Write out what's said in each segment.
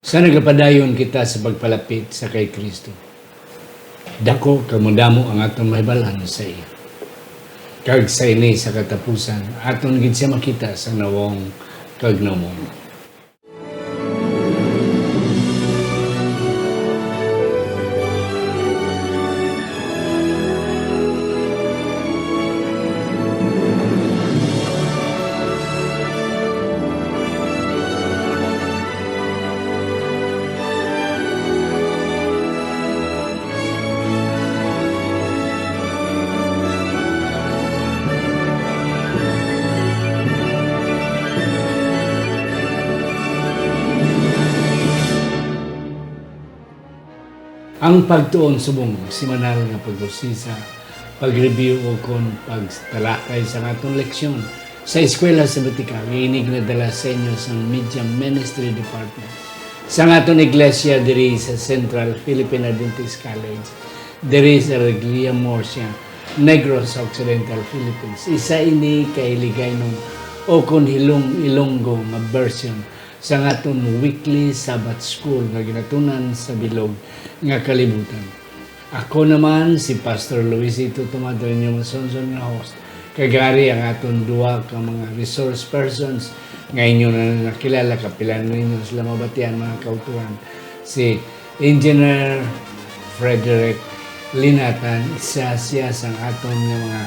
Sa nagapadayon kita sa pagpalapit sa kay Kristo. Dako kamudamo ang atong mahibalan sa iya. Kag sa ini sa katapusan, aton gid siya makita sa nawong kagnomon. Ang pagtuon subong simanal nga pagbusisa, pag-review o kon pagtalakay sa atong leksyon sa eskwela sa Batika, inig na dala sa inyo sa Media Ministry Department. Sa atong iglesia diri sa Central Philippine Adventist College, diri sa Reglia Murcia, Negros Occidental Philippines. Isa ini kay Ligaynon o kon Ilonggo nga version sa aton weekly Sabbath School nga ginatunan sa Bilog nga kalibutan. Ako naman si Pastor Luisito Tomado inyong masonson nga host. Kagari ang aton duwa ka mga resource persons nga inyo na nakilala, kapilan ninyo sila mabatian mga kautuhan. Si Engineer Frederick Linatan, isa siya sa aton nga mga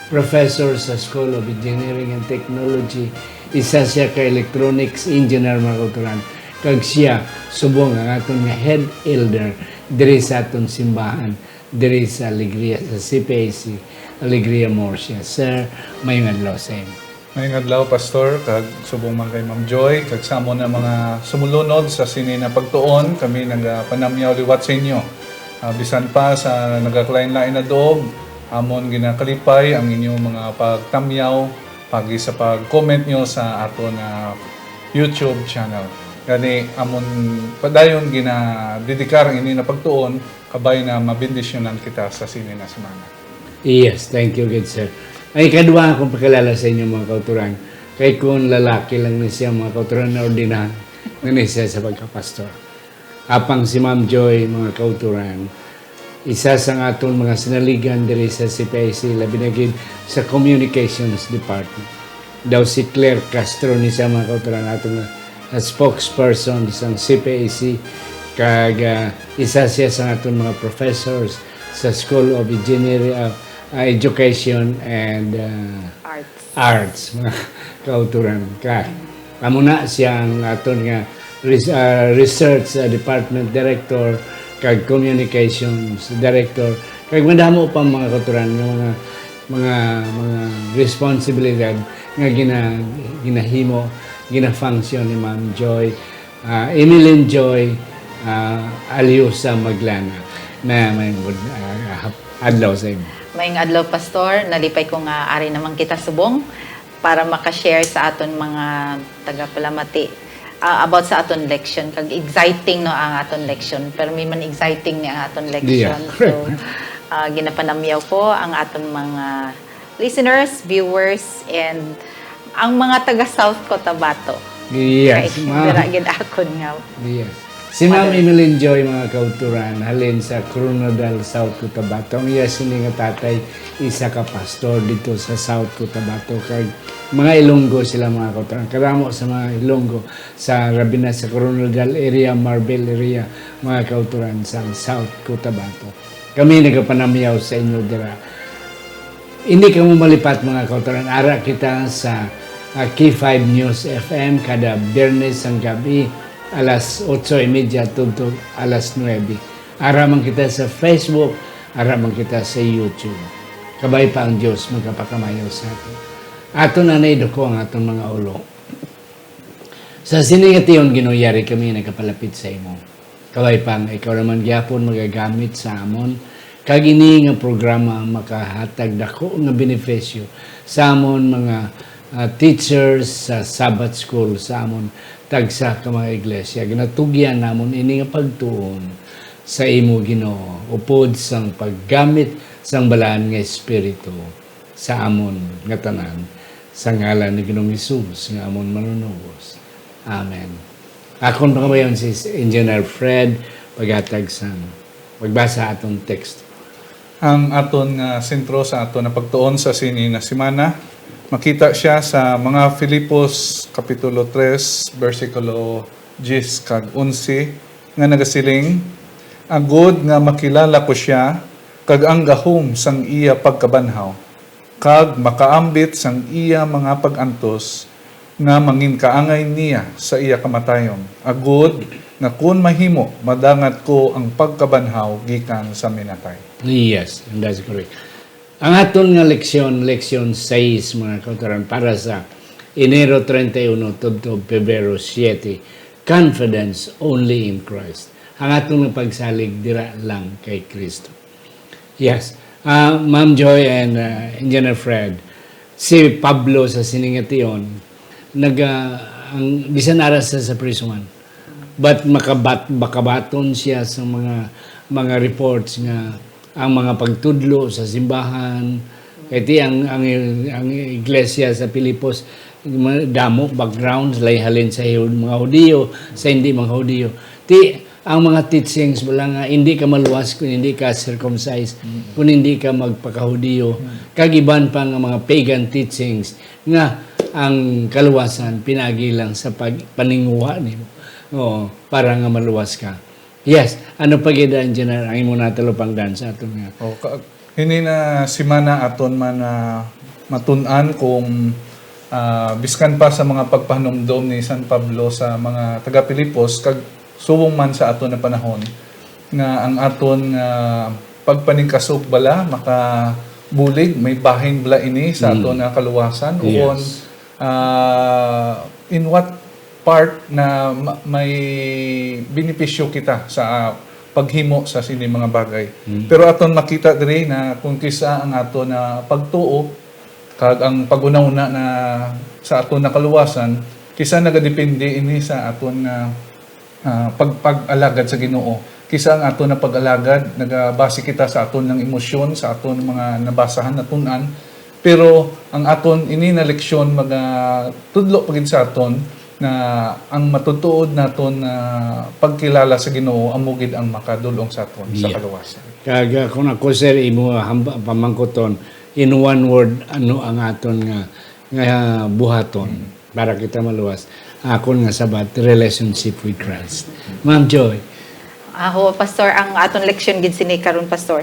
professor sa School of Engineering and Technology. Isa siya ka electronics engineer mga kautuhan. Kag siya subong ang aton nga head elder diri sa aton simbahan, diri sa Alegria, sa CPAC, Alegria Murcia. Sir, may adlaw sa inyo. May adlaw, Pastor, kag subong man kay Ma'am Joy, kag samo na mga sumulunod sa sini na pagtuon, kami nagapanamyaw liwat sa inyo. Bisan pa sa nagakalain-lain na doob, amon ginakalipay ang inyong mga pagtamyaw, pagi sa pag-comment nyo sa aton YouTube channel. Gani amon padayon ginadedikar ini na pagtuon kabay na mabendisyonan kita sa sini na semana. Yes, thank you good sir. Ay kadua akong pakilala sa inyo mga kauturan. Kay kung lalaki lang ni siya mga kauturan na ordinahan, na siya sa pagkapastor. Apang si Ma'am Joy mga kauturan, isa sa aton mga sinaligan diri sa CPIC labi na gid sa Communications Department. Daw si Claire Castro ni siya mga kauturan atong spokesperson sa CPAC, kag isa siya sa aton mga professors sa School of Engineering, Education and Arts mga kauturan. Amo na siya ang aton nga Research Department Director kag Communications Director, kag madamo pa mga kauturan nga mga responsibilidad nga ginahimo gina-function ni Ma'am Joy, Emilyn Joy, Aliusa Maglana na may adlaw sa inyo. May adlaw, Pastor, nalipay ko nga ari naman kita subong para makashare sa aton mga tagapalamati about sa aton lection. Kag exciting no ang aton lection, pero may man exciting ni ang aton lection. Yeah. So ginapanamyaw ko ang aton mga listeners, viewers, and ang mga taga South Cotabato. Yes, Kaya gid akon nga. yes. Si Ma'am Emilyn Joy mga kauturan halin sa Coronadal, South Cotabato. Ang iya sini nga tatay isa ka pastor dito sa South Cotabato, kag mga Ilonggo sila mga kauturan. Karamo sa mga Ilonggo sa Rabina sa Coronadal area, Marbel area mga kauturan sa South Cotabato. Kami nagapanamyaw sa inyo dira. Hindi ka mo malipat mga kauturan. Ara kita sa K5 News FM kada Biyernes ang gabi alas 8:30 tungtong alas 9. Araman kita sa Facebook, araman kita sa YouTube. Kabay pa ang Diyos magkapakamayaw sa atin. Ato na naidoko ang aton mga ulo. Sa sinigation ginuyari kami nagkapalapit sa imo. Kabay pa ang ikaw naman gyapon magagamit sa amon kag ini nga programa makahatag dako nga benepisyo sa amon mga teachers sa Sabbath School sa amon tagsa ka mga iglesia. Ginatugyan namon ini nga pagtuon sa imo Ginoo upod sang paggamit sang balaan nga espiritu sa amon nga tanan sa ngalan ni Ginoong Hesus nga amon manunubos. Amen. Akon pa kabayon si Engineer Fred paghatag sa magbasa atong text. Ang aton nga sentro sa aton na pagtuon sa sini na semana, makita siya sa mga Filipos kapitulo 3 versikulo 10 kag 11 nga nagasiling, agud nga makilala ko siya kag ang gahom sang iya pagkabanhaw kag makaambit sang iya mga pagantos nga mangin kaangay niya sa iya kamatayon. Agud nga kun mahimo madangat ko ang pagkabanhaw gikan sa minatay. Yes, and that's correct. Ang aton nga leksyon 6 mga kauturan para sa Enero 31 to Pebrero 7, confidence only in Christ. Ang atong nga pagsalig dira lang kay Kristo. Yes, Ma'am Joy and Engineer Fred, si Pablo sa Siningation, ang bisan aras sa prison. But makabaton siya sa mga reports nga ang mga pagtudlo sa simbahan, kaya ang iglesia sa Pilipos, damo backgrounds, halin sa mga Hudiyo, sa hindi mga Hudiyo. Ang mga teachings wala nga, hindi ka maluwas kung hindi ka circumcised, kung hindi ka magpaka-Hudiyo. Kagiban pa nga mga pagan teachings nga ang kaluwasan pinagi lang sa paninguha nimo. Para nga maluwas ka. Yes, ano pagida engineer ang imo natalo pang dance aton nga. Hini na semana aton man matun-an kung biskan pa sa mga pagpahanumdom ni San Pablo sa mga taga Pilipos kag subong man sa aton na panahon nga ang aton pagpaningkasok bala makabulig may bahin bala ini sa aton na kaluwasan uon in what part na may benepisyo kita sa paghimo sa sini mga bagay. Pero aton makita diri na kung kisa ang aton na pagtuo kag ang pag-una-una na sa aton na kaluwasan kisa nagadepende ini sa aton na pag-alagad sa Ginoo. Kisa ang aton na pag-alagad nagabase kita sa aton ng emosyon, sa aton mga nabasahan na tun-an. Pero ang aton ini na leksyon tudlo pagid sa aton na ang matutuod naton na pagkilala sa Ginoo amugid ang makadulong sa aton sa kaluwasan. Kag kung ako sir imo pamangkoton in one word ano ang aton nga buhaton para kita maluwas. Akon nga sabat relationship with Christ. Ma'am Joy. Ako pastor ang aton leksyon gid sini karon pastor.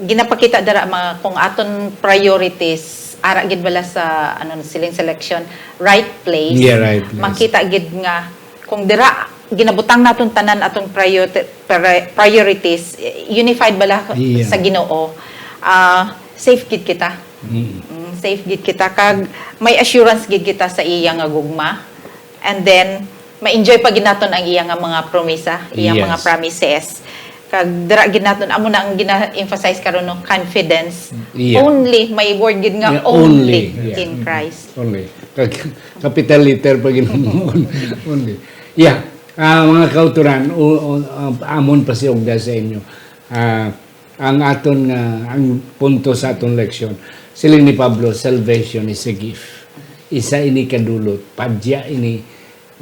Ginapakita dara mga kung aton priorities ara gid bala sa siling selection right place. Yeah, right place. Makita gid nga kung dira ginabutang naton tanan aton priorities unified bala sa Ginoo. Safe gid kita. Safe gid kita kag may assurance gid kita sa iya nga gugma. And then ma-enjoy pa gid naton ang iya nga mga promesa, iya mga promises. Kag dira gid naton amo na ang gina-emphasize karon no confidence. Only may word gid nga only in Christ. Only. Capital letter pa ginuon. Only. Yeah. Mga kauturan amon pa si ogda sa inyo. Ang aton ang punto sa aton leksyon. Siling ni Pablo, salvation is a gift. Isa ini kadulot, padya ini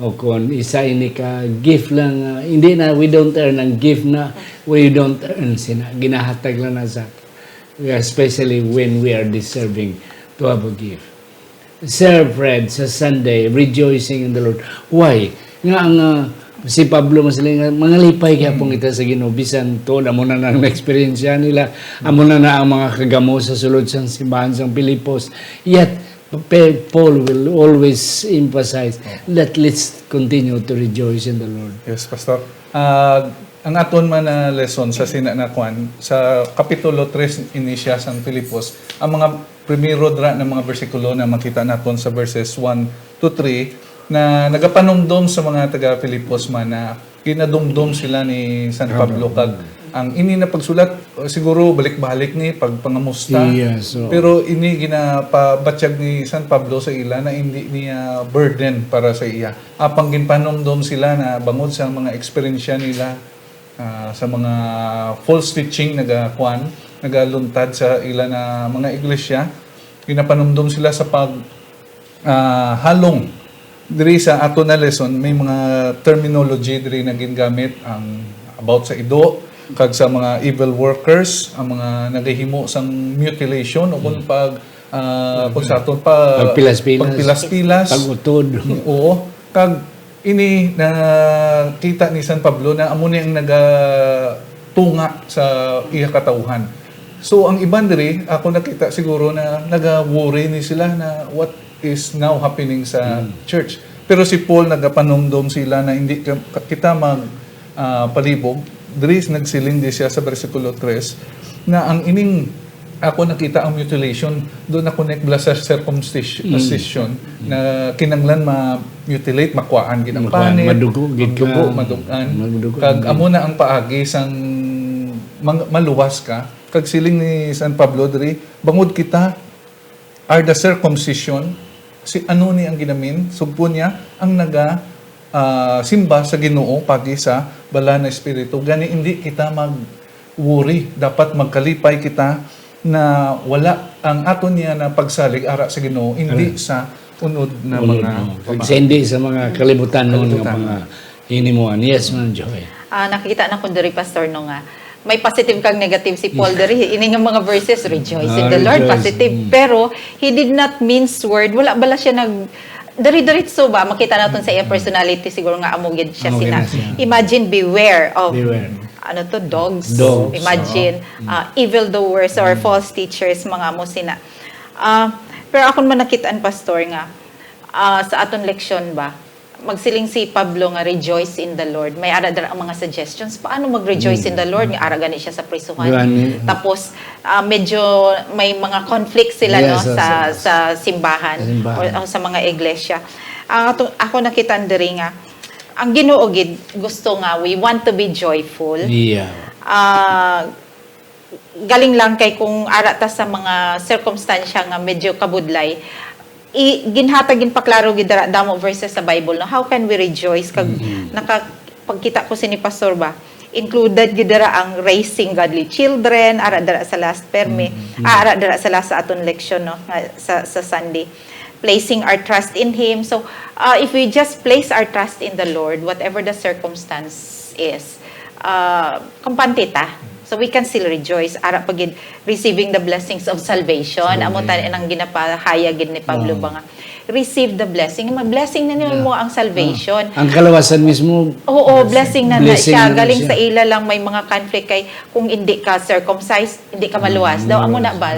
o kung isa ini ka gift lang, hindi na, we don't earn ang gift na, we don't earn sina, ginahatag lang na sa especially when we are deserving to have a gift. Sir Fred, sa Sunday, rejoicing in the Lord. Why? Nga ang si Pablo masaling, mga lipay kaya pong kita sa Ginoo, bisan to, amo na ang experience nila, amo na ang mga kagamo sa sulod sang simbahan sang Pilipos. Yet, Paul will always emphasize that let's continue to rejoice in the Lord. Yes, Pastor. Ang aton man na lesson sa sinanakwan, sa Kapitulo 3 inisya sang Pilipos, ang mga primero dra ng mga bersikulo na makita naton sa verses 1 to 3 na nagapanumdom sa mga taga-Pilipos man na ginadumdum sila ni San Pablo kag ang ini na pagsulat siguro balik-balik ni pagpangamusta. Pero ini ginapabatsyag ni San Pablo sa ila na hindi niya burden para sa iya. Apang ginpanumdom sila na bangod sa mga eksperyensya nila sa mga false teaching nagaluntad sa ila na mga iglesia, ginapanumdom sila sa halong diri sa ato na lesson may mga terminology diri na gingamit ang about sa ido kag sa mga evil workers, ang mga naghihimo sang mutilation o kung kung sa aton pagpilas-pilas, Pag-utod. oo, kag ini na kita ni San Pablo na amo ni ang nagatunga sa iya katauhan. So ang iban diri ako nakita siguro na naga-worry ni sila na what is now happening sa church. Pero si Paul nagapanumdum sila na hindi kita palibog. Diri nagsiling di siya sa versikulo 3 na ang ining ako nakita ang mutilation, doon ako nakbla sa circumcision na kinanglan ma-mutilate, makuhaan gid ang panit, madugo, gid ka. madugan. Madugo, Kag amo na ang paagi sang maluwas ka. Kag siling ni San Pablo diri, bangod kita are the circumcision. Si ano ni ang ginamin? Sugpo niya ang naga simba sa Ginoo pagi sa bala na espiritu. Gani hindi kita mag-worry. Dapat magkalipay kita na wala ang aton niya na pagsalig ara sa Ginoo, hindi sa unod na mga Kasi hindi sa mga kalibutan noon ng mga hinimuan. Yes, man, Joy. Nakikita na ko diri pastor no nga may positive kag negative si Paul diri ini nga mga verses rejoice in the Lord, Rejoice. positive, pero he did not mince word, wala bala siya nag diri-diritso ba makita naton sa iya personality siguro nga amugid siya Amugid sina na siya. imagine beware of Beware. ano to dogs, Dogs, imagine evildoers or false teachers mga mo sina. Pero akon man nakitaan pastor nga sa aton leksyon ba magsiling si Pablo nga rejoice in the Lord. May ara ang mga suggestions paano mag-rejoice in the Lord nga ara gani siya sa prisuhan. Gani. Tapos medyo may mga conflict sila no Yes, sa simbahan, o sa mga iglesia. Ako nakitaan diri nga ang Ginoo gid gusto nga we want to be joyful. Yeah. Galing lang kay kung ara ta sa mga circumstansya nga medyo kabudlay ginhatag paklaro gid damo verses sa Bible no how can we rejoice kag pagkita ko si ni pastor ba included gid ang raising godly children ara dara sa last perme ara dara sa last sa aton leksyon no sa Sunday placing our trust in him. So if we just place our trust in the Lord whatever the circumstance is kampante ta. So we can still rejoice ara pagid receiving the blessings of salvation. Amo tan nang ginapahaya gid ni Pablo ba nga receive the blessing. Mag-blessing na niyo mo ang salvation. Ang kalawasan mismo. Oo, blessing na Blessing siya. na Galing siya. sa ila lang may mga conflict kay kung hindi ka circumcised, hindi ka maluwas. Daw amo na ba?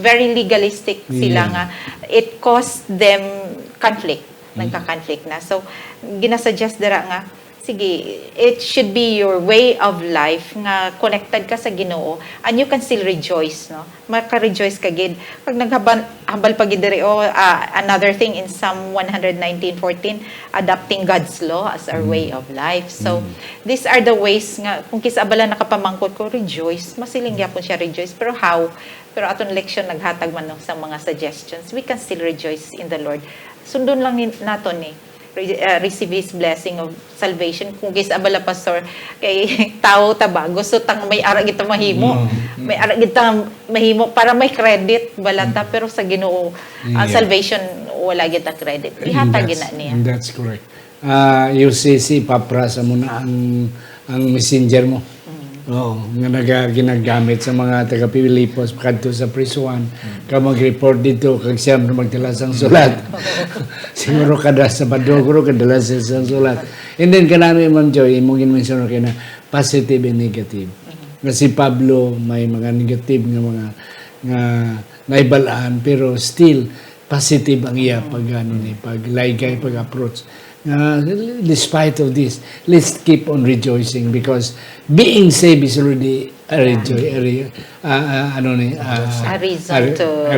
Very legalistic sila nga. It caused them conflict. Nagka-conflict na. So ginasuggest dira nga sige, it should be your way of life nga connected ka sa Ginoo and you can still rejoice, no? Maka-rejoice ka gid. Pag naghambal pa gid diri another thing in Psalm 119:14, adopting God's law as our way of life. So, these are the ways nga kung kisabala nakapamangkot ko rejoice, masiling gyapon siya rejoice. Pero how? Pero aton leksyon naghatag man no, sa mga suggestions. We can still rejoice in the Lord. Sundon lang naton receive His blessing of salvation. Kung gis abala pastor kay tao taba gusto tang may ara kita mahimo, may ara kita mahimo para may credit balata pero sa Ginoo salvation wala kita credit. Ihatag gina niya. That's correct. You see papras mo na ang messenger mo. Oo, nga ginagamit sa mga taga-Pilipos kadto sa prisuan. Ka mag-report dito kag siya magdala sang sulat. Siguro kada Sabado ko kadala sa sulat. And then kanami Ma'am Joy imong ginmension kay na positive and negative. Nga si Pablo may mga negative nga mga nga naibalaan pero still positive ang iya pag pag-laygay pag-approach. Despite of this, let's keep on rejoicing because being saved is already a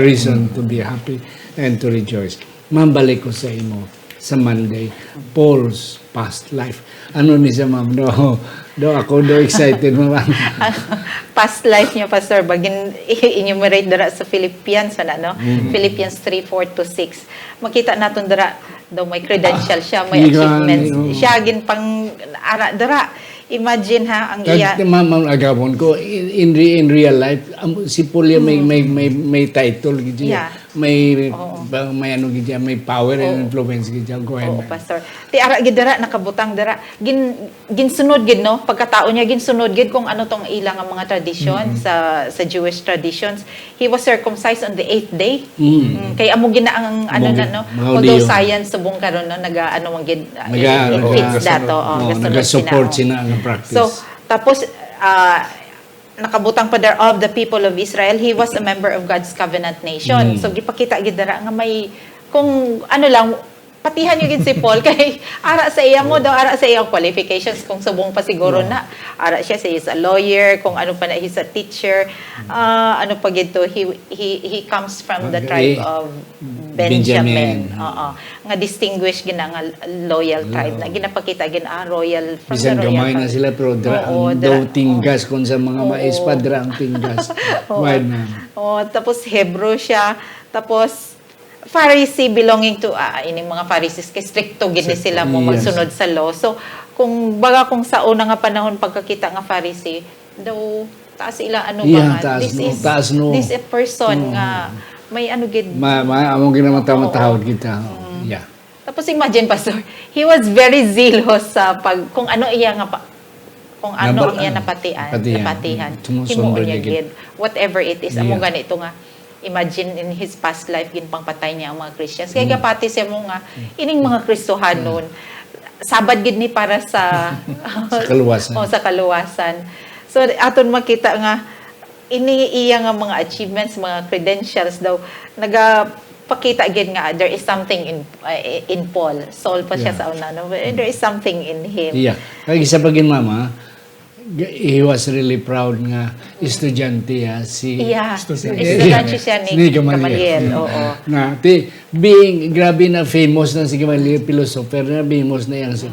reason to be happy and to rejoice. Mambalik ko sa imo sa Monday, Paul's past life. Ano ni siya, ma'am? Ako excited, ma'am. Past life niya, Pastor, bagin enumerate dara sa Philippians, no? Philippians 3:4-6. Makita naton dara daw may credential siya, may achievements. Siya gin pang ara dara. Imagine ha ang iya. Ma'am, agawon ko in real life si Paul may title gid. Yeah. may may ano gid siya, may power and influence gid siya. Go ahead. Oo, ma'am. pastor. Ti ara gid dara nakabutang dara. Ginsunod gid no, pagkatao niya ginsunod gid kung ano tong ilang ang mga tradition sa Jewish traditions. He was circumcised on the 8th day. Kay amo gina ang ano na no, Mga although Hudiyo. science subong karon no ano man gid Naga- fits naga- dato. Nag-support sila ng practice. So, tapos, nakabutang pa there of the people of Israel, he was a member of God's covenant nation. So, gipakita gid dara nga may, kung ano lang, patihan yung gid si Paul kay ara sa iya mo daw, ara sa iyang qualifications, kung subong pa siguro na, ara siya, he's a lawyer, kung ano pa na, he's a teacher, ano pa gid to, he comes from the tribe of Benjamin. Oo. Nga distinguished gina nga loyal tribe na ginapakita royal from Bisan the royal gamay na family. sila pero dra Oo, ang daw tinggas kung sa mga mais pa dra ang tinggas. Why ma'am? Oh, tapos Hebrew siya. Tapos Pharisee belonging to ining mga Pharisees kay stricto gid ni sila mo Yes. magsunod sa law. So kung sa una nga panahon pagkakita nga Pharisee, daw taas ila ano Yeah, ba nga, taas no. this a person nga may ano gid. Among ginamata-matahod kita. Yeah. Tapos imagine pastor, he was very zealous sa kung ano iya nga kung ano iya napatihan. Sumusunod Himuon niya niya gid. Whatever it is, amo Yeah. ganito nga. Imagine in his past life ginpangpatay niya ang mga Christians. Kaya gapati siya mo nga ining mga Kristohanon sabad gid ni para sa kaluwasan. sa kaluwasan. So aton makita nga iya nga mga achievements, mga credentials daw nagapakita gid nga there is something in Paul. Saul pa siya sa una, no? There is something in him. Yeah. Kaya isa pa gin mama, he was really proud nga estudyante si Yeah. Estudyante. Siya ni Ni Gamaliel. Gamaliel. Oo. Na grabe na famous na si Gamaliel, philosopher na famous na yan. So,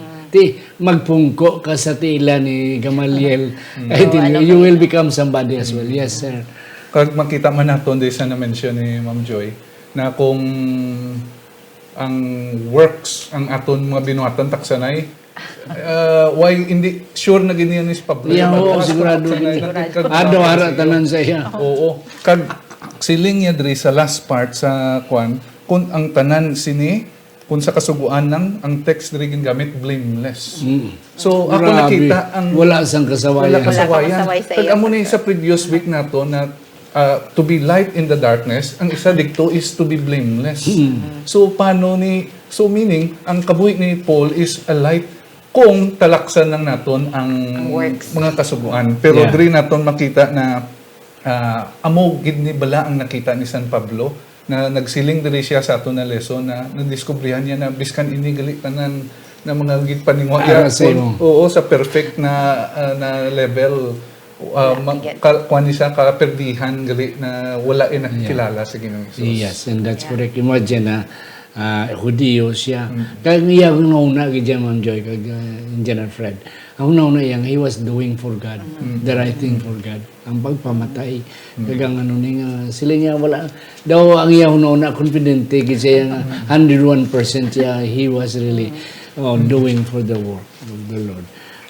magpungko ka sa tila ni Gamaliel. You will become somebody as well. Yes, sir. Kag makita man naton di sa na-mention ni Ma'am Joy na kung ang works ang aton mga binuhatan taksanay why hindi sure na ganyan ni si Pablo. Yeah, oo, Mas sigurado. taksanay natin, kag- Ado-hara tanan sa iya. Oo. Kag siling niya diri sa last part sa kwan kung ang tanan sini kung sa kasuguan ng ang text diri gingamit blameless. So ako Grabe. nakita ang Wala sang kasawayan. wala kasawayan. kasaway sa Kag iya. amo ni sa previous week nato na to be light in the darkness, ang isa dito is to be blameless. So paano so meaning ang kabuhi ni Paul is a light kung talaksan lang naton ang works. mga kasuguan. Pero Yeah. diri naton makita na amo gid ni bala ang nakita ni San Pablo na nagsiling diri siya sa ato na lesson na nadiskubrihan niya na biskan ini gali tanan na mga gid paningwa Para sa imo. oo sa perfect na level kuan siya kaperdihan gali na wala nakikilala sa Ginoong Hesus. Yes, and that's correct. Imagine na Hudiyo siya. Kaya niya ang nauna kay Ma'am Joy, kag General Fred. Ang nauna iyang, he was doing for God. The right thing for God. Ang pagpamatay. Kag ang ano niya, sila niya wala. Daw ang iyang nauna, confidente, kasi yung 101% siya, he was really doing for the work of the Lord.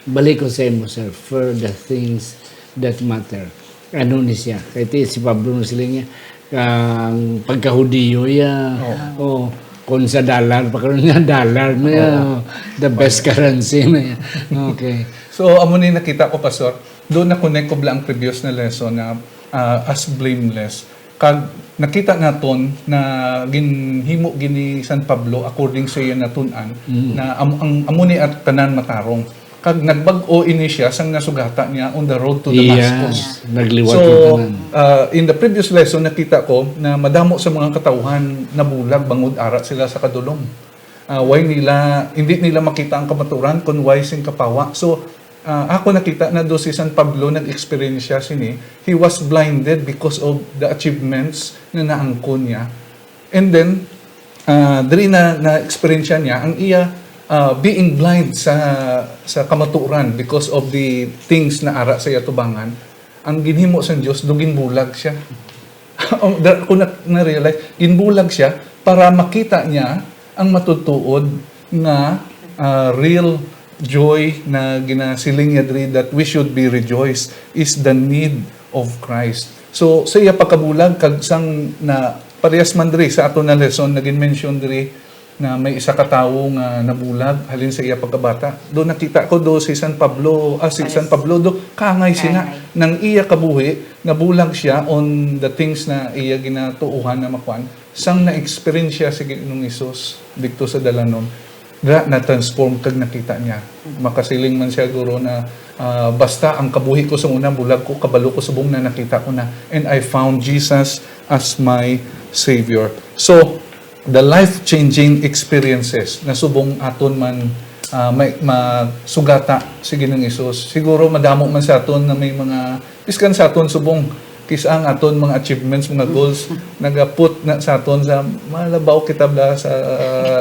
Balik ko sa imo, sir, for the things that matter. Ano ni siya? Kaya si Pablo na sila niya, ang pagka-Hudiyo ya. Kung sa dollar, pagkaroon niya dollar na yan. The best currency na yan. Okay. So amo ni nakita ko pastor, doon na connect ko lang ang previous na lesson na as blameless. Kag nakita naton na ginhimo gini San Pablo according sa iya natun-an na ang amo ni at tanan matarong. Kag nagbag-o ini siya sang nasugata niya on the road to Damascus. Yes. Nagliwat So, yung tanan. in the previous lesson, nakita ko na madamo sa mga katauhan na bulag, bangod ara sila sa kadulom. Hindi nila makita ang kamaturan kung why sing kapawa. So, ako nakita na do si San Pablo, nag-experience siya sini. He was blinded because of the achievements na naangkon niya. And then, diri na-experience niya, ang iya being blind sa kamaturan because of the things na ara sa yatubangan, ang ginhimo sa Dios dugin bulag siya. Kung na-realize, ginbulag siya para makita niya ang matutuod na real joy na ginasiling niya diri that we should be rejoiced is the need of Christ. So sa iya pagkabulag kag sang na parehas man diri sa aton na lesson naging mention diri na may isa ka tawo nga nabulag halin sa iya pagkabata. Do nakita ko do si San Pablo, si San Pablo do kangay sina nang iya kabuhi, nabulag siya on the things na iya ginatuuhan na makuan. Sang na-experience siya sa Ginoong Hesus dito sa dalanon, na transform kag nakita niya. Makasiling man siya guro na basta ang kabuhi ko sa una bulag ko, kabalo ko subong na nakita ko na, and I found Jesus as my Savior. So the life-changing experiences na subong aton man may masugata si Ginoong Hesus. Siguro madamo man sa aton na may mga biskan sa aton subong kisa ang aton mga achievements, mga goals nagaput na sa aton sa malabaw kita bla sa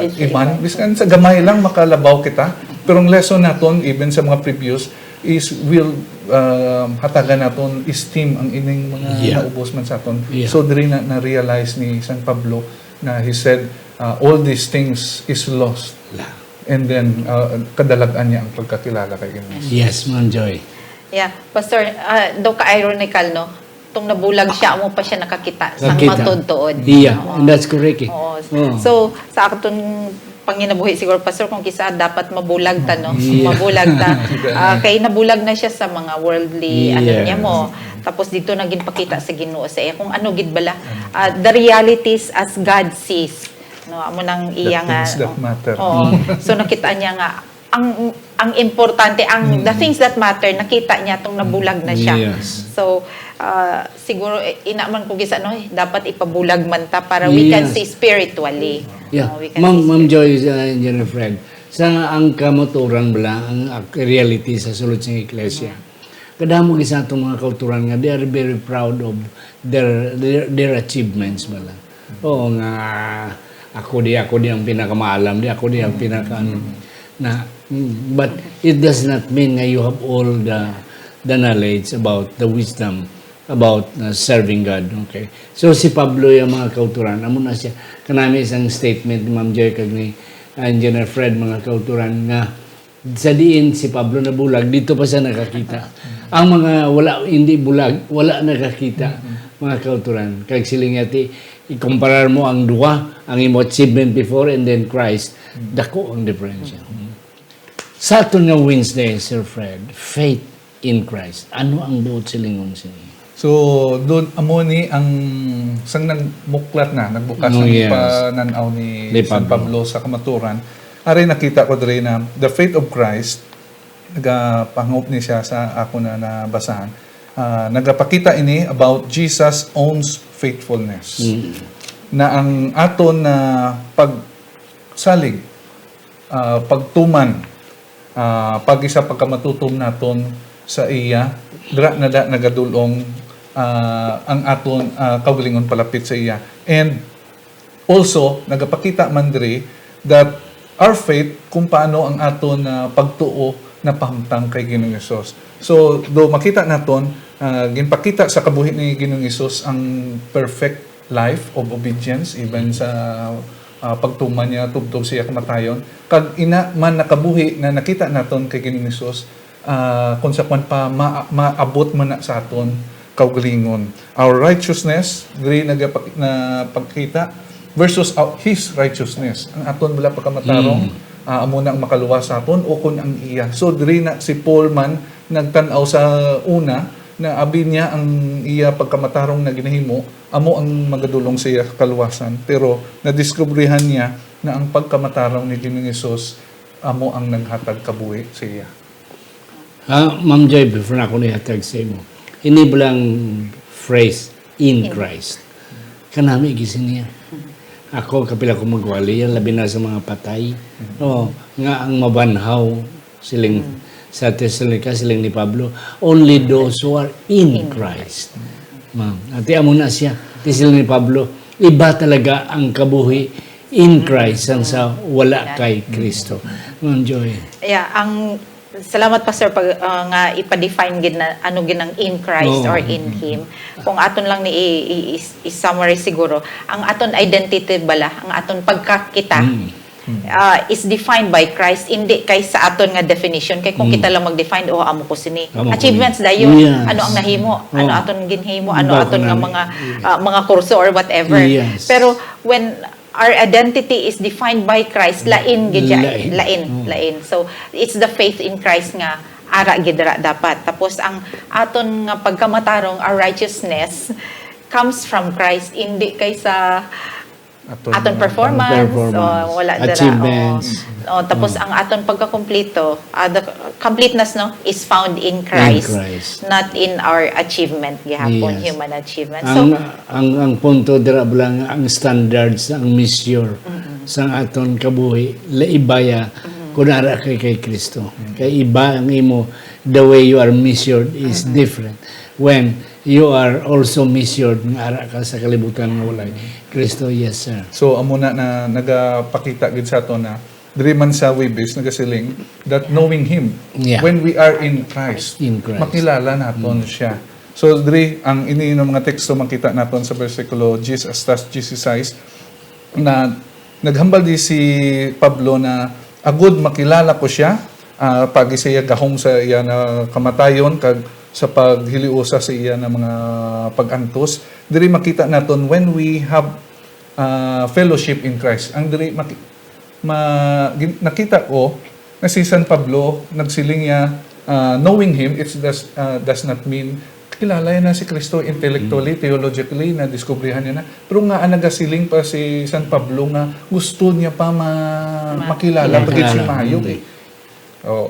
iman. Biskan sa gamay lang makalabaw kita. Pero ang lesson naton even sa mga previous is will hatagan naton esteem ang ining mga naubos man sa aton. So diri na realize ni San Pablo na he said, all these things is lost. And then, kadalagan niya ang pagkakilala kay Ginoo. Yes, Ma'am Joy. Yeah, Pastor, daw ka-ironical, no? Itong nabulag siya, mo pa siya nakakita sa Nakita. matudtood. Yeah, and that's correct. Oo. So, sa aton panginabuhi siguro, Pastor, kung kisa dapat mabulag ta, no? Mabulag ta. Kay nabulag na siya sa mga worldly, ano niya mo. Tapos dito naging pakita sa Ginoo sa iya kung ano gid bala. The realities as God sees. No, amo nang iya nga. The things that matter. So nakita niya nga ang importante the things that matter nakita niya tong nabulag na siya. Yes. So siguro inaman ko gisa no dapat ipabulag man ta para we can see spiritually. Yeah. We can Ma'am Joy, Engineer Fred, sa ang kamoturan bala ang reality sa sulod sa iglesia. Kadamo gisa itong mga kauturan nga, they are very proud of their achievements bala. Oo nga, ako di ang pinakamaalam, ako di ang but it does not mean nga you have all the knowledge about the wisdom about serving God. Okay. So si Pablo yung mga kauturan, amo na siya. Kanami isang statement ni Ma'am Joy kag ni Engineer Fred mga kauturan nga sa diin si Pablo na bulag, dito pa siya nakakita. Ang mga hindi bulag, wala nakakita mga kauturan. Kag siling yati, ikumparar mo ang duwa, ang imo achievement before and then Christ, dako ang diferensya. Sa aton nga Wednesday, Sir Fred, faith in Christ. Ano ang buot silingon siya? So, doon amo ni ang sang nagmuklat na, nagbukas Oh, ng yes. pananaw ni San Pablo. Pablo sa kamaturan. Ari nakita ko diri na the faith of Christ, nagapangop ni siya sa ako na nabasahan. Nagapakita ini about Jesus' own faithfulness. Na ang aton na pagsalig, pagtuman, pag-isa pagkamatutom naton sa iya, dra na nagadulong ang aton kaugalingon palapit sa iya. And also, nagapakita man diri that our faith kung paano ang aton pagtuo na pahamtang kay Ginoong Hesus. So, do makita naton, ginpakita sa kabuhi ni Ginoong Hesus ang perfect life of obedience even sa pagtuman niya tubtob siya kamatayon. Kag ina man nakabuhi na nakita naton kay Ginoong Hesus, konsekwen pa maabot man na sa aton kaugalingon. Our righteousness, diri na pagkita versus His righteousness. Ang aton wala pagkamatarong, amo na ang makaluwas sa aton o kun ang iya. So diri na si Paul man nagtan-aw sa una na abi niya ang iya pagkamatarong na ginahimo, amo ang magadulong sa iya kaluwasan. Pero nadiskubrihan niya na ang pagkamatarong ni Ginoong Hesus amo ang naghatag kabuhi sa iya. Ma'am Joy, before na ako nihatag sa imo, hindi lang phrase in Christ. Kanami gisin niya. Ako, kapila ko magwali, yan labi na sa mga patay. Nga ang mabanhaw siling sa Thessalonica, siling ni Pablo, only those who are in Christ. Ma'am, ati amo na siya. Siling ni Pablo, iba talaga ang kabuhi in Christ ang sa wala kay Kristo. Ma'am Joy. Yeah, salamat Pastor pag nga ipa-define gid na ano gid ang in Christ or in Him. Kung aton lang ni i-summary siguro, ang aton identity bala, ang aton pagkakita is defined by Christ, hindi kay sa aton nga definition. Kay kung kita lang mag-define, amo ko sini. Amo ko Achievements ni. dayon, Yes. ano ang nahimo, ano Oh. aton ginhimo, ano Bako aton nga na- mga kurso or whatever. Yes. Pero when our identity is defined by Christ, lain gidya, lain. So it's the faith in Christ nga ara gidra dapat. Tapos ang aton nga pagkamatarong, our righteousness comes from Christ, hindi kay sa aton performance, o wala dara, achievements. tapos ang aton pagkakumpleto, the completeness is found in Christ, not in our achievement gihapon, Yes. human achievement. So ang punto dira lang ang standards, ang measure sa aton kabuhi laibaya kunara kay Kristo. Kay iba ang imo, the way you are measured is different when you are also measured nga ara ka sa kalibutan nga walay Kristo. Yes, sir. So amo na nagapakita gid sa ato na diri man sa Webis nagasiling that knowing him when we are in Christ, makilala naton siya. So diri ang ini ng mga teksto makita naton sa bersikulo 10 hasta 16 na naghambal di si Pablo na agud makilala ko siya pag siya gahom sa iya na kamatayon kag sa paghiliusa sa iya na mga pagantos. Diri makita naton when we have fellowship in Christ. Ang diri nakita ko na si San Pablo nagsiling niya knowing him it does not mean kilala na si Kristo intellectually, theologically, na diskubrihan niya na. Pero nga nagasiling pa si San Pablo nga gusto niya pa makilala pagit si Mayo.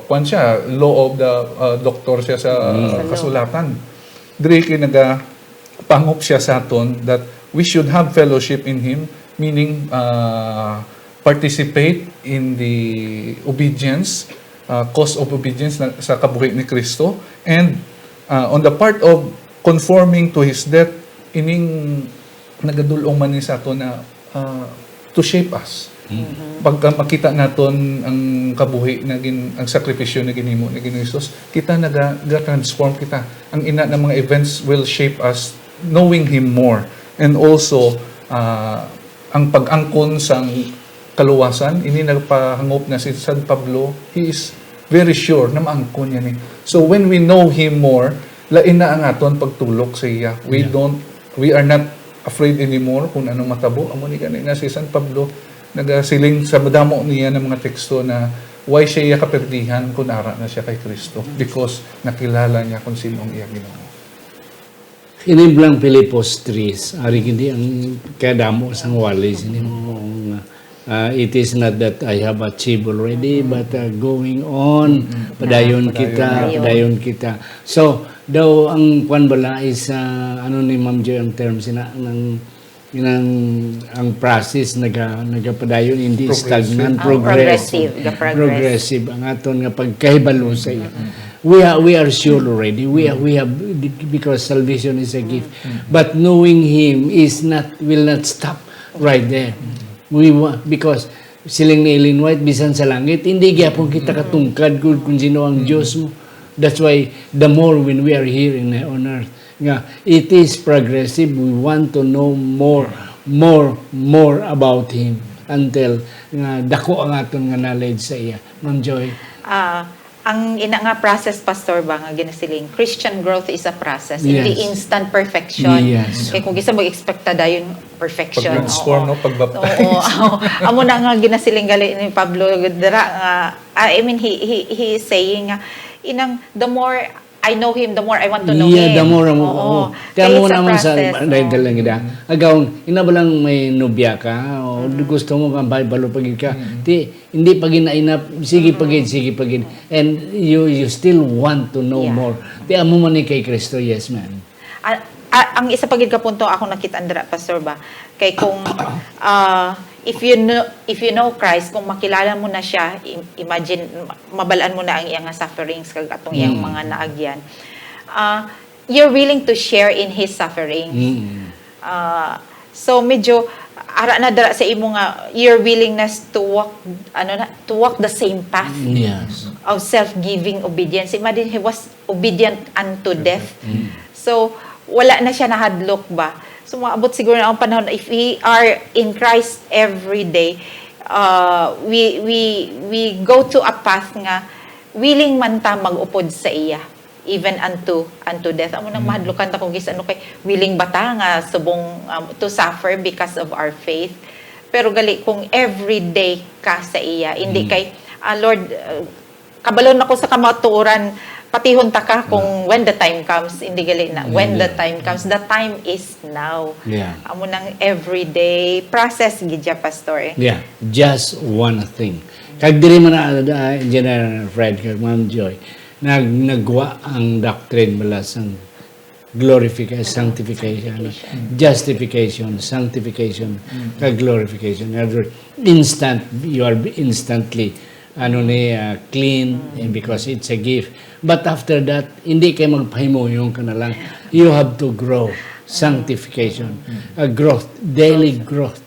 Kwan siya, law of the doctor siya sa kasulatan. Diri kay pangop siya sa aton that we should have fellowship in him, meaning participate in the obedience, cause of obedience sa kabuhi ni Kristo, and on the part of conforming to his death, ining nagadulong man ni sa ato na to shape us. Pagka makita naton ang kabuhi na ang sakripisyo na ginhimo ni Jesus, kita naga-transform kita. Ang ina ng mga events will shape us knowing him more. And also ang pag-angkon sang kaluwasan, ini nagpahangop na si San Pablo, he is very sure na maangkon niya ni. So when we know him more, lain na ang aton pagtulok sa iya. We are not afraid anymore kung anong matabo. Amo ni kanina si San Pablo nagasiling sa madamo niya ng mga teksto na why siya kaperdihan kung ara na siya kay Kristo, because nakilala niya kung sino ang iya Ginoo. Iniblang Pilipos 3, ari hindi ang kadamo sang walis ini mo it is not that I have achieved already but going on padayon kita. So daw ang kwan bala is ano ni Ma'am Joy ang term sina ang process nagapadayon hindi stagnant, progressive ang aton nga pagkahibalo sa iya. We are sure already. We have because salvation is a gift. But knowing him will not stop right there. Because siling ni Ellen White bisan sa langit hindi gyapon kita katungkad kung sino ang Diyos mo. That's why the more when we are here on earth, it is progressive. We want to know more about him until dako ang aton nga knowledge sa iya. Ma'am Joy. Ang ina nga process, Pastor, ba nga ginasiling, Christian growth is a process, hindi instant perfection. Yes. Kaya kung gisa mag-expecta dayon perfection. Pag-transform, pag-baptize. Amo na nga ginasiling gali ni Pablo dira I mean he is saying the more I know him, the more I want to know him. The more mo. Kaya mo naman sa dahil lang ida. Agaw, ina ba lang may nobya ka o gusto mo kang balo pagid ka. Hindi pag inainap, sige pagid. And you still want to know more. Ti amo man ni kay Kristo, yes man. Ang isa pagid ka punto ako nakita andra, Pastor ba, kay kung if you know Christ, kung makilala mo na siya, imagine mabalaan mo na ang iyang sufferings kag atong iyang mga naagyan. You're willing to share in his sufferings. So medyo ara na dara sa imo nga your willingness to walk the same path. Yes. Of self-giving obedience. Imagine he was obedient unto death. So wala na siya nahadlok ba. So maabot siguro na ang panahon if we are in Christ every day, we go to a path nga willing man ta mag-upod sa iya even unto death. Amo nang mahadlukan ta kung gis ano kay willing ba ta nga subong to suffer because of our faith. Pero gali kung everyday ka sa iya, hindi kay Lord, kabalon ako sa kamatuoran, patihon ta ka kung when the time comes, hindi gali na. When the time comes, the time is now. Yeah. Amo nang everyday process gidya, Pastor. Yeah, just one thing. Kag diri man na Engineer Fred, kag Ma'am Joy, nagwa ang doctrine bala sang glorification, sanctification, justification, sanctification, kag glorification. In other words, you are instantly clean and because it's a gift. But after that, hindi kayo magpahimuyong ka na lang. You have to grow. Sanctification. A growth, daily growth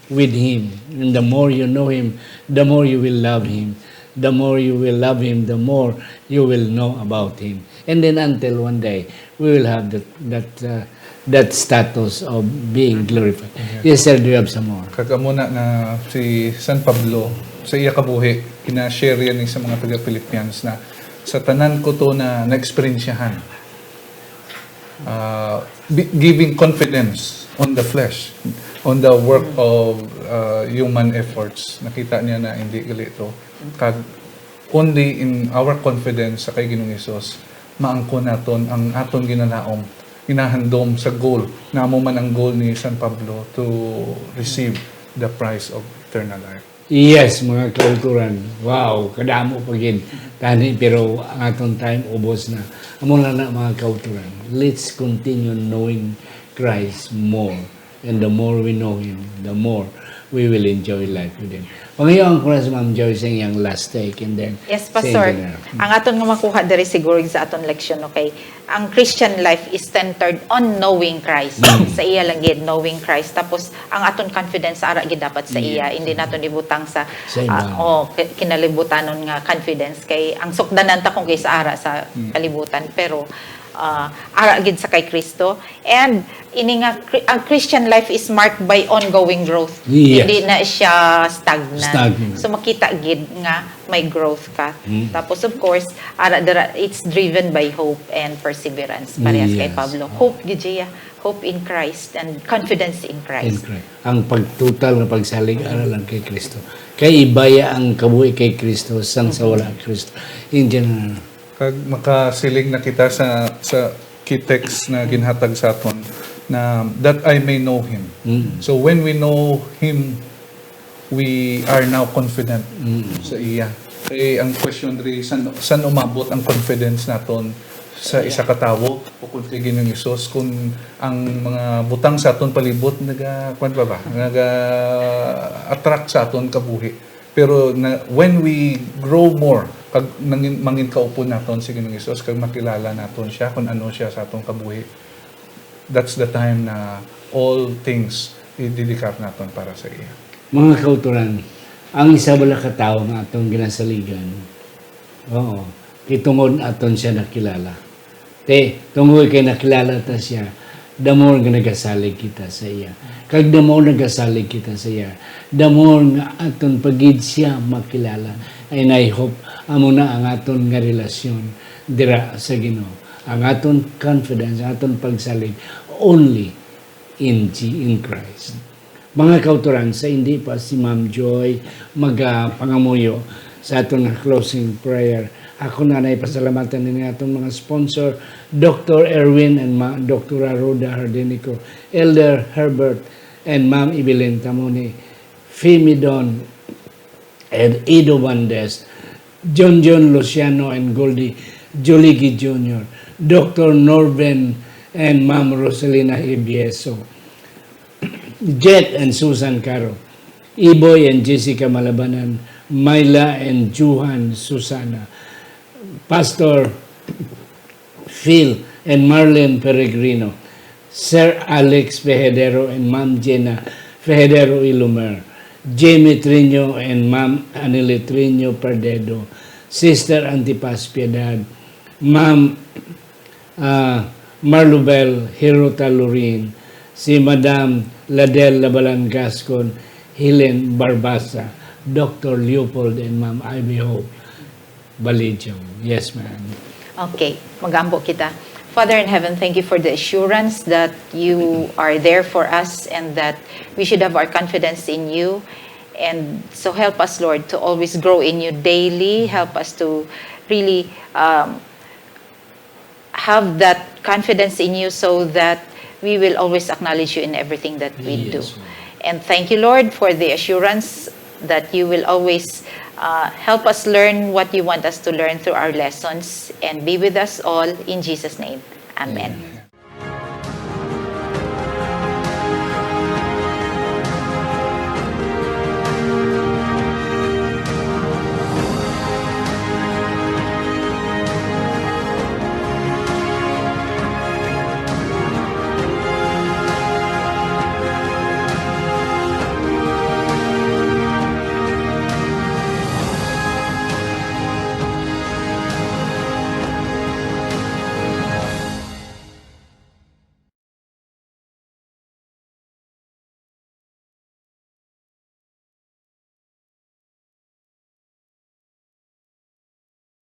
with Him. And the more you know Him, the more you will love Him. The more you will love Him, the more you will know about Him. And then until one day, we will have that status of being glorified. Yes, sir, do you have some more? Kagamuna na si San Pablo, sa iya kabuhi, ina-share yan sa mga taga-Philippians na sa tanan ko to na na-experiensyahan. Giving confidence on the flesh, on the work of human efforts. Nakita niya na hindi galito. Kag only in our confidence sa kay Ginoong Hesus, maangko naton ang aton ginalaom, inahandom sa goal. Namo man ang goal ni San Pablo to receive the prize of eternal life. Yes, mga kauturan. Wow, kadamo pa gid. Tani, pero ang atong time ubos na. Amo na mga kauturan. Let's continue knowing Christ more. And the more we know Him, the more we will enjoy life with Him. Pangayon ko na si Ma'am Joy sa iyang last take and then Yes, Pastor. Ang aton nga makuha diri siguro sa aton leksyon, okay? Ang Christian life is centered on knowing Christ. Sa iya lang gid knowing Christ. Tapos ang aton confidence ara gid dapat sa iya. Hindi naton ibutang sa kinalibutanon nga confidence kay ang sukdanan ta kung kay sa ara sa kalibutan, pero ara gid sa kay Kristo. And ini nga ang Christian life is marked by ongoing growth. Yes. Hindi na siya stagnant. Stagnant. So makita gid nga may growth ka. Tapos of course, it's driven by hope and perseverance. Parehas kay Yes. Pablo. Hope gid siya. Hope in Christ and confidence in Christ. Ang pagtutal na pagsalig aral lang kay Kristo. Kay ibaya ang kabuhi kay Kristo sang sa wala Kristo. In general. Kag makasiling na kita sa key text na ginhatag sa aton na that I may know Him. So when we know Him, we are now confident sa iya. Kaya ang question rin, saan umabot ang confidence naton sa isa ka tawo o kung kay Ginoong Hesus, kung ang mga butang sa aton palibot attract sa aton kabuhi. Pero when we grow more, kag mangin kaupo naton si Ginoong Hesus, kag makilala naton siya kung ano siya sa atong kabuhi, that's the time na all things ididikap naton para sa iya. Mga kauturan, ang isa bala ka tao nga atong ginasaligan. Oo. Kitungod aton siya nakilala. Tungod kay nakilala ta siya, the more nga nagasalig kita sa iya. Kag the more nagasalig kita sa iya, the more nga aton pagid siya makilala. And I hope amo na ang aton nga relasyon dira sa Ginoo. Ang aton confidence, ang aton pagsalig only in Christ. Mga kauturan, sa hindi pa si Ma'am Joy magapangamuyo sa aton closing prayer, ako na pasalamatan din atong mga sponsor, Dr. Erwin and Dr. Roda Hardenico, Elder Herbert and Ma'am Evelyn Tamoni, Femidon and Ido Bandes, John Luciano and Goldie Joligi Jr., Dr. Norben and Ma'am Rosalina Ibieso, Jet and Susan Caro, Iboy and Jessica Malabanan, Myla and Juhan Susana, Pastor Phil and Marlene Peregrino, Sir Alex Fejadero and Ma'am Jenna Fejadero Ilumer, Jamie Trino and Ma'am Anile Trino Perdedo, Sister Antipas Piedad, Ma'am Marlubel Hirota Lurin, si Madam Ladel Labalan Gascon, Helen Barbasa, Dr. Leopold and Ma'am Ivy Hope Balijong. Yes, ma'am. Okay, magambo kita. Father in heaven, thank you for the assurance that you are there for us and that we should have our confidence in you. And so help us, Lord, to always grow in you daily. Help us to really have that confidence in you so that we will always acknowledge you in everything that we do. Yes, ma'am. And thank you, Lord, for the assurance that you will always help us learn what you want us to learn through our lessons and be with us all in Jesus' name. Amen.